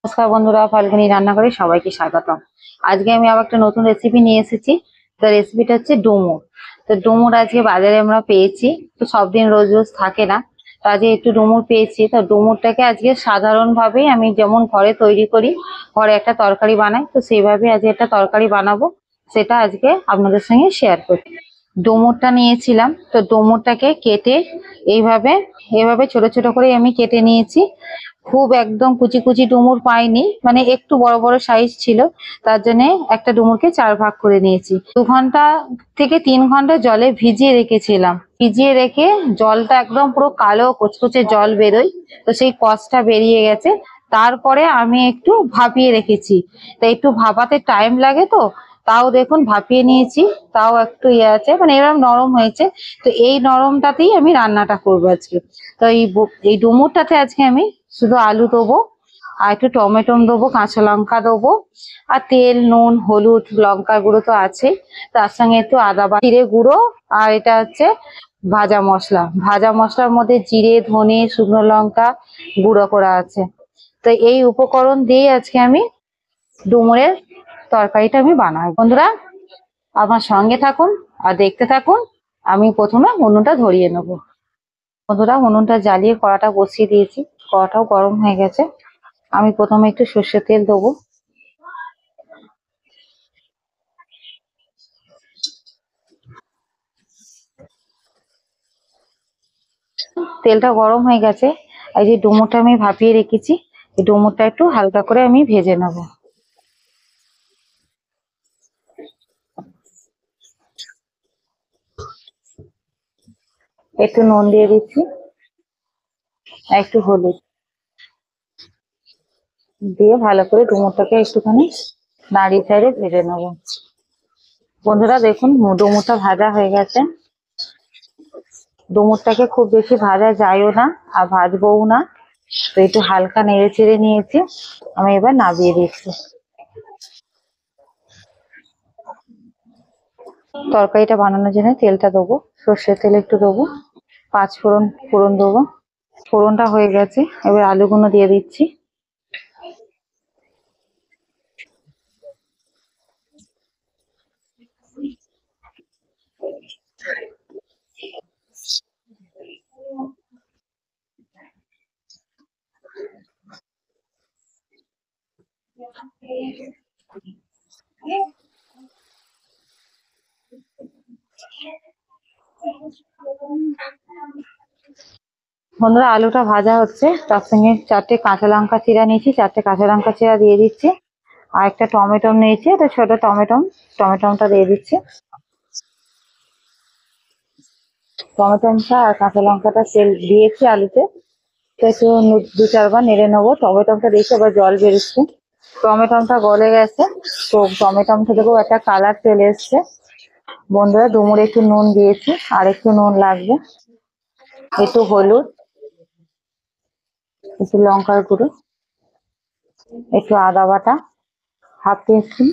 নমস্কার বন্ধুরা, ফাল্গুনি রান্নাঘরে সবাইকে স্বাগতম। আজকে আমি আবার একটা নতুন রেসিপি নিয়ে এসেছি। তো রেসিপিটা হচ্ছে ডুমুর। তো ডুমুর আজকে বাজারে আমরা পেয়েছি, তো সব দিন রোজ রোজ থাকে না। তো আজকে একটু ডুমুর পেয়েছি, তো ডুমুরটাকে আজকে সাধারণ ভাবেই আমি যেমন ঘরে তৈরি করি, ঘরে একটা তরকারি বানাই, তো সেইভাবে আজকে একটা তরকারি বানাবো। সেটা আজকে আপনাদের সঙ্গে শেয়ার করি। ডুমুরটা নিয়েছিলাম, তো ডুমুরটাকে কেটে এইভাবে এভাবে ছোট ছোট করে আমি কেটে নিয়েছি। খুব একদম কুচি কুচি ডুমুর পাইনি, মানে একটু বড় বড় সাইজ ছিল। তার জন্য একটা ডুমুরকে 4 ভাগ করে নিয়েছি। 2 ঘন্টা থেকে 3 ঘন্টা জলে ভিজিয়ে রেখেছিলাম। ভিজিয়ে রেখে জলটা একদম পুরো কালো কুচকুচে জল বেরোয়, তো সেই কষটা বেরিয়ে গেছে। তারপরে আমি একটু ভাপিয়ে রেখেছি। তো একটু ভাপাতে টাইম লাগে, তো তাও দেখুন ভাপিয়ে নিয়েছি। তাও একটু ইয়ে আছে, মানে এরকম নরম হয়েছে। তো এই নরমটাতেই আমি রান্নাটা করবো আজকে। তো এই ডুমুরটাতে আজকে আমি শুধু আলু দেবো, আর একটু টমেটো দেবো, কাঁচা লঙ্কা দেবো, আর তেল, নুন, হলুদ, লঙ্কা গুঁড়ো তো আছে, তার সঙ্গে একটু আদা বাটা, জিরে গুঁড়ো, আর এটা হচ্ছে ভাজা মশলা। ভাজা মশলার মধ্যে জিরে, ধনে, শুকনো লঙ্কা গুঁড়ো করা আছে। তো এই উপকরণ দিয়ে আজকে আমি ডুমুরের তরকারিটা আমি বানাই। বন্ধুরা আমার সঙ্গে থাকুন আর দেখতে থাকুন। আমি প্রথমে উনুনটা ধরিয়ে নেব। বন্ধুরা উনুনটা জ্বালিয়ে কড়াটা বসিয়ে দিয়েছি, কড়াটাও গরম হয়ে গেছে। আমি প্রথমে একটু সর্ষের তেল দেবো। তেলটা গরম হয়ে গেছে। এই যে ডুমুরটা আমি ভাপিয়ে রেখেছি, এই ডুমুরটা একটু হালকা করে আমি ভেজে নেব। একটু নুন দিয়ে দিচ্ছি, আর একটু হলুদ দিয়ে ভালো করে ডুমুরটাকে একটুখানি নাড়িয়ে চাড়িয়ে ভেজে নেব। বন্ধুরা দেখুন ডুমুরটা ভাজা হয়ে গেছে। ডুমুরটাকে খুব বেশি ভাজা যায়ও না, আর ভাজবোও না। তো একটু হালকা নেড়ে চেড়ে নিয়েছি, আমি এবার নামিয়ে দিচ্ছি। তরকারিটা বানানোর জন্য তেলটা দেবো, সর্ষের তেল একটু দেবো, 5 ফোড়ন ফোড়ন দেবো। ফোড়নটা হয়ে গেছে, এবার আলুগুলো দিয়ে দিচ্ছি। বন্ধুরা আলুটা ভাজা হচ্ছে, তার সঙ্গে 4টে কাঁচা লঙ্কা চিরা নিয়েছি, 4টে কাঁচা লঙ্কা চিরা দিয়ে দিচ্ছি। আর একটা টমেটো নিয়েছি, এটা ছোট টমেটো, টমেটোটা দিয়ে দিচ্ছি। টমেটোটা আর কাঁচা লঙ্কাটা তেল দিয়েছি আলুতে, তো একটু 2-4 বার নেড়ে নেবো। টমেটোটা দিয়েছি, আবার জল বেরোচ্ছে। টমেটোটা গলে গেছে, তো টমেটোটা দেখো একটা কালার চলে এসছে। বন্ধুরা ডুমুরে একটু নুন দিয়েছি, আর একটু নুন লাগবে, একটু হলুদ, একটু লঙ্কার গুঁড়ো, একটু আদা বাটা, ½ টি স্পুন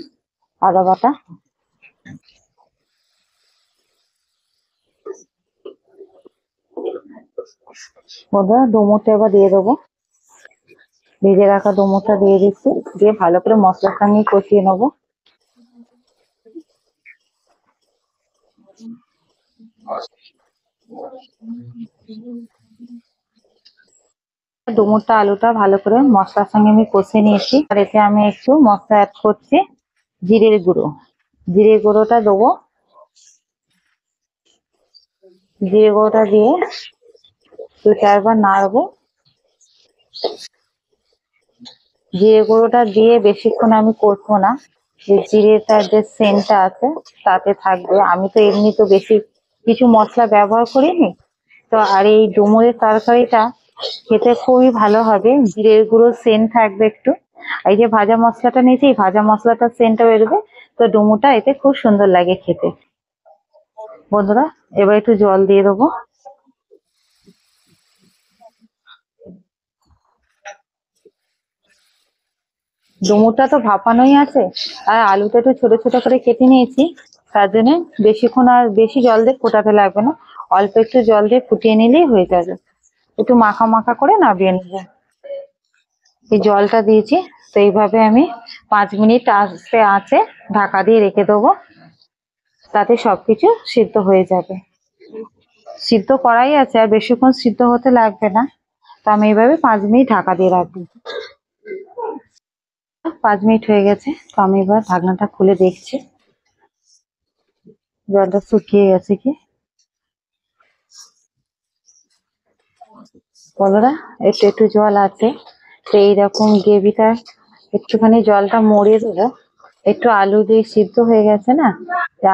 আদা বাটা। বন্ধুরা ডুমুরটা এবার দিয়ে দেবো, ভেজে রাখা ডুমুরটা দিয়ে দিচ্ছি, দিয়ে ভালো করে মশলার সঙ্গে কষিয়ে নেবো। ডুমুরটা আলুটা ভালো করে মশলার সঙ্গে আমি কষে নিয়েছি, আর এতে আমি একটু মশলা অ্যাড করছি, জিরের গুঁড়ো। জিরে গুঁড়োটা দেবো, জিরে গুঁড়োটা দিয়ে 2-4 বার নাড়বো। জিরে গুঁড়োটা দিয়ে বেশিক্ষণ আমি কষবো না, যে জিরেটার যে সেন্টটা আছে তাতে থাকবে। আমি তো এমনি তো বেশি কিছু মশলা ব্যবহার করিনি, তো আর এই ডুমুরের তরকারিটা খেতে খুবই ভালো হবে, জিরের গুঁড়ো সেন্ট থাকবে একটু। এই যে ভাজা মশলাটা নিয়েছি, এই ভাজা মশলাটার সেন্টটা বেরোবে, তো ডুমুরটা এতে খুব সুন্দর লাগে খেতে। বন্ধুরা এবার একটু জল দিয়ে দেবো। ডুমুরটা তো ভাপানোই আছে, আর আলুটা একটু ছোট ছোট করে কেটে নিয়েছি, তার জন্য বেশিক্ষণ আর বেশি জল দিয়ে ফোটাতে লাগবে না, অল্প একটু জল দিয়ে ফুটিয়ে নিলেই হয়ে যাবে। একটু মাখা মাখা করে নামিয়ে নেবো। এই জলটা দিয়েছি, তো এইভাবে আমি 5 মিনিট আস্তে আঁচে ঢাকা দিয়ে রেখে দেবো, তাতে সবকিছু সিদ্ধ হয়ে যাবে। সিদ্ধ করাই আছে, আর বেশিক্ষণ সিদ্ধ হতে লাগবে না। তো আমি এইভাবে 5 মিনিট ঢাকা দিয়ে রাখবো। 5 মিনিট হয়ে গেছে, তো আমি এবার ঢাকনাটা খুলে দেখছি জলটা শুকিয়ে গেছে কি। বন্ধুরা, একটু একটু জল আছে, তো এইরকম গ্রেভিটা একটুখানি জলটা মরিয়ে দেবো। একটু আলু দিয়ে সিদ্ধ হয়ে গেছে না,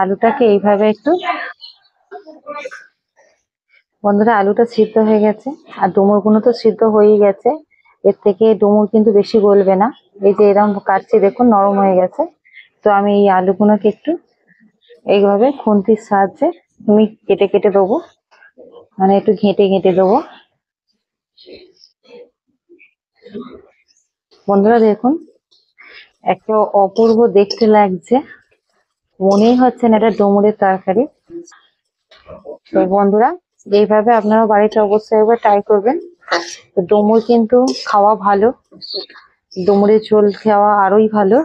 আলুটাকে এইভাবে একটু, বন্ধুরা আলুটা সিদ্ধ হয়ে গেছে আর ডুমুর গুলো তো সিদ্ধ হয়েই গেছে। এর থেকে ডুমুর কিন্তু বেশি গলবে না। এই যে এরকম কাটছি দেখুন নরম হয়ে গেছে। তো আমি এই আলুগুলোকে একটু এইভাবে খুন্তির সাহায্যে আমি কেটে কেটে দেবো, মানে একটু ঘেঁটে ঘেঁটে দেবো। বন্ধুরা দেখুন, একটা অপূর্ব দেখতে লাগছে, মনেই হচ্ছে না এটা ডুমুরের তরকারি। তো বন্ধুরা, এইভাবে আপনারা বাড়িতে অবশ্যই একবার ট্রাই করবেন। তো ডুমুর কিন্তু খাওয়া ভালো, ডুমুরের ঝোল খাওয়া আরোই ভালো।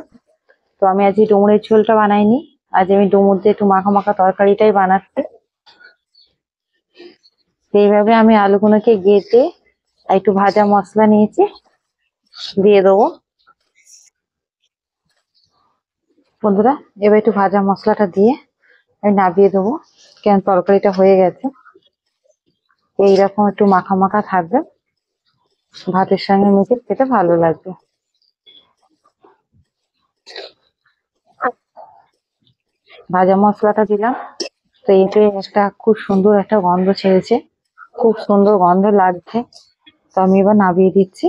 তো আমি আজকে ডুমুরের ঝোলটা বানাইনি, আজ আমি ডুমুর দিয়ে একটু মাখা মাখা তরকারিটাই বানাচ্ছি। এইভাবে আমি আলুগুলোকে গেটে একটু ভাজা মশলা নিয়েছি, দিয়ে দেবো। বন্ধুরা, এবার একটু ভাজা মশলাটা দিয়ে আমি নামিয়ে দেবো, কেন তরকারিটা হয়ে গেছে। এইরকম একটু মাখা মাখা থাকবে, ভাতের সঙ্গে মেখে খেতে ভালো লাগবে। ভাজা মশলাটা দিলাম, তো এতে একটা খুব সুন্দর একটা গন্ধ ছেড়েছে, খুব সুন্দর গন্ধ লাগছে। তো আমি এবার নামিয়ে দিচ্ছি।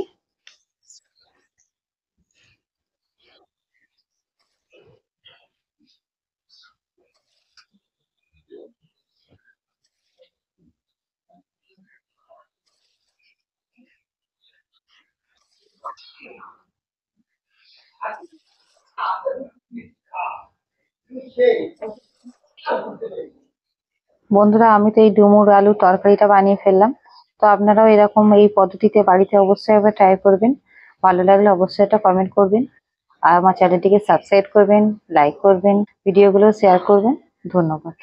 বন্ধুরা, আমি তো এই ডুমুর আলুর তরকারিটা বানিয়ে ফেললাম। তো আপনারাও এরকম এই পদ্ধতিতে বাড়িতে অবশ্যই একবার ট্রাই করবেন। ভালো লাগলে অবশ্যই একটা কমেন্ট করবেন, আর আমার চ্যানেলটিকে সাবস্ক্রাইব করবেন, লাইক করবেন, ভিডিওগুলো শেয়ার করবেন। ধন্যবাদ।